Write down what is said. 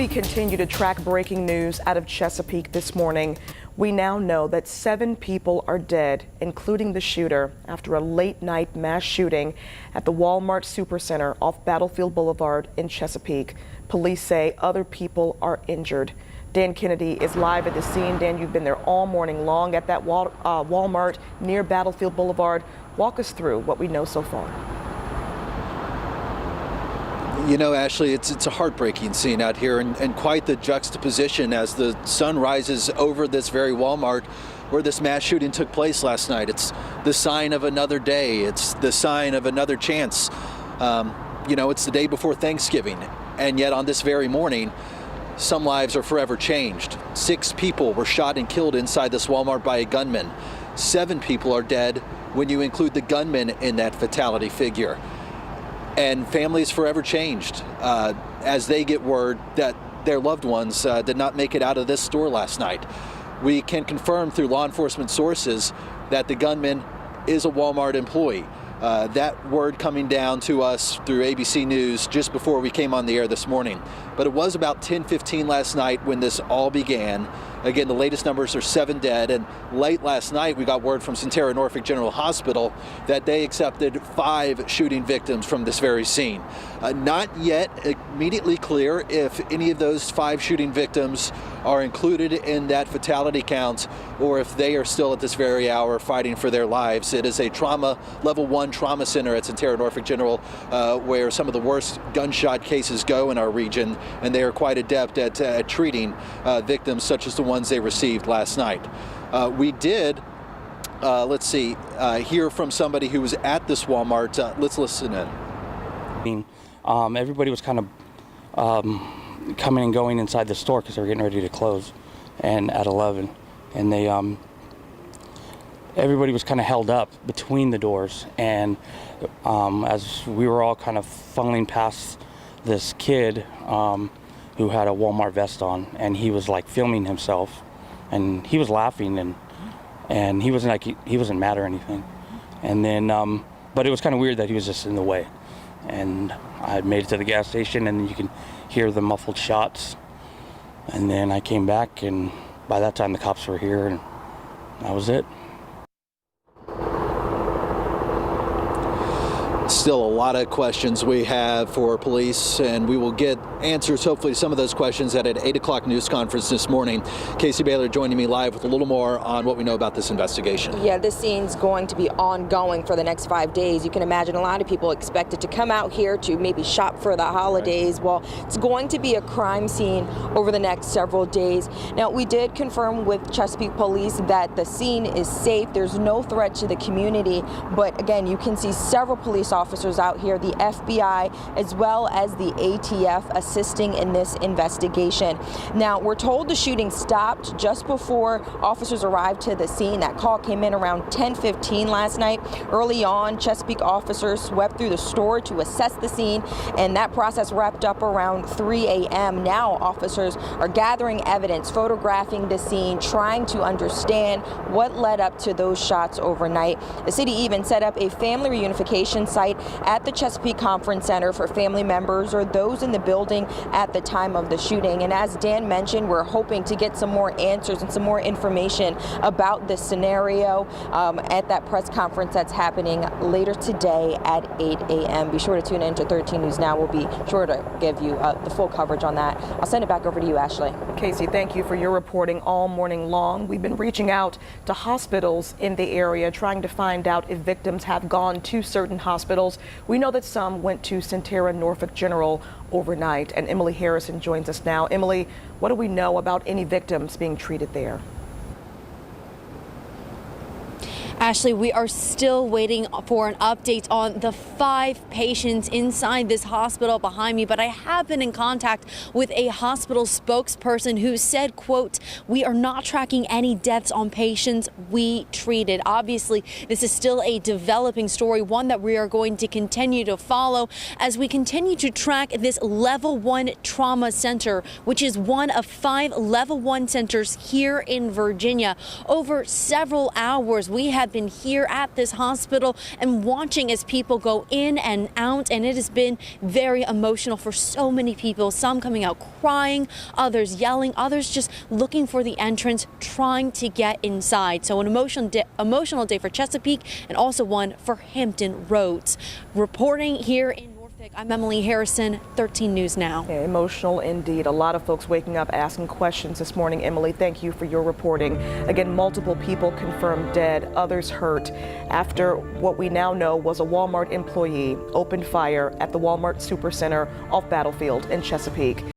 We continue to track breaking news out of Chesapeake this morning. We now know that 7 people are dead, including the shooter, after a late-night mass shooting at the Walmart Supercenter off Battlefield Boulevard in Chesapeake. Police say other people are injured. Dan Kennedy is live at the scene. Dan, you've been there all morning long at that Walmart near Battlefield Boulevard. Walk us through what we know so far. You know, Ashley, it's a heartbreaking scene out here, and quite the juxtaposition as the sun rises over this very Walmart where this mass shooting took place last night. It's the sign of another day. It's the sign of another chance. You know, it's the day before Thanksgiving, and yet on this very morning, some lives are forever changed. 6 people were shot and killed inside this Walmart by a gunman. 7 people are dead when you include the gunman in that fatality figure. And families forever changed as they get word that their loved ones did not make it out of this store last night. We can confirm through law enforcement sources that the gunman is a Walmart employee. That word coming down to us through ABC News just before we came on the air this morning. But it was about 10:15 last night when this all began. Again, the latest numbers are 7 dead, and late last night we got word from Centera Norfolk General Hospital that they accepted 5 shooting victims from this very scene. Not yet immediately clear if any of those 5 shooting victims are included in that fatality count or if they are still at this very hour fighting for their lives. It is a level 1 trauma center at Centera Norfolk General where some of the worst gunshot cases go in our region, and they are quite adept at treating victims such as the ones they received last night. We did, hear from somebody who was at this Walmart. Let's listen in. Everybody was kind of coming and going inside the store because they were getting ready to close, and at 11, and they everybody was kind of held up between the doors, and as we were all kind of funneling past this kid who had a Walmart vest on, and he was like filming himself, and he was laughing, and he wasn't mad or anything, and then but it was kind of weird that he was just in the way. And I made it to the gas station, and you can hear the muffled shots, and then I came back, and by that time the cops were here, and that was it. Still a lot of questions we have for police, and we will get answers, hopefully, some of those questions at an 8 o'clock news conference this morning. Casey Baylor joining me live with a little more on what we know about this investigation. Yeah, this scene's going to be ongoing for the next 5 days. You can imagine a lot of people expected to come out here to maybe shop for the holidays. Right. Well, it's going to be a crime scene over the next several days. Now, we did confirm with Chesapeake Police that the scene is safe. There's no threat to the community, but again, you can see several police officers out here, the FBI as well as the ATF assisting in this investigation. Now, we're told the shooting stopped just before officers arrived to the scene. That call came in around 10:15 last night. Early on, Chesapeake officers swept through the store to assess the scene, and that process wrapped up around 3 a.m. Now, officers are gathering evidence, photographing the scene, trying to understand what led up to those shots overnight. The city even set up a family reunification site at the Chesapeake Conference Center for family members or those in the building at the time of the shooting. And as Dan mentioned, we're hoping to get some more answers and some more information about this scenario at that press conference that's happening later today at 8 a.m. Be sure to tune in to 13 News Now. We'll be sure to give you the full coverage on that. I'll send it back over to you, Ashley. Casey, thank you for your reporting all morning long. We've been reaching out to hospitals in the area, trying to find out if victims have gone to certain hospitals. We know that some went to Centera Norfolk General overnight, and Emily Harrison joins us now. Emily, what do we know about any victims being treated there? Ashley, we are still waiting for an update on the 5 patients inside this hospital behind me, but I have been in contact with a hospital spokesperson who said, quote, "We are not tracking any deaths on patients we treated." Obviously, this is still a developing story, one that we are going to continue to follow as we continue to track this level 1 trauma center, which is one of 5 level 1 centers here in Virginia. Over several hours, we had been here at this hospital and watching as people go in and out, and it has been very emotional for so many people, some coming out crying, others yelling, others just looking for the entrance, trying to get inside. So an emotional day for Chesapeake and also one for Hampton Roads. Reporting here in Norfolk, I'm Emily Harrison, 13 News Now. Yeah, emotional indeed. A lot of folks waking up asking questions this morning. Emily, thank you for your reporting. Again, multiple people confirmed dead, others hurt after what we now know was a Walmart employee opened fire at the Walmart Supercenter off Battlefield in Chesapeake.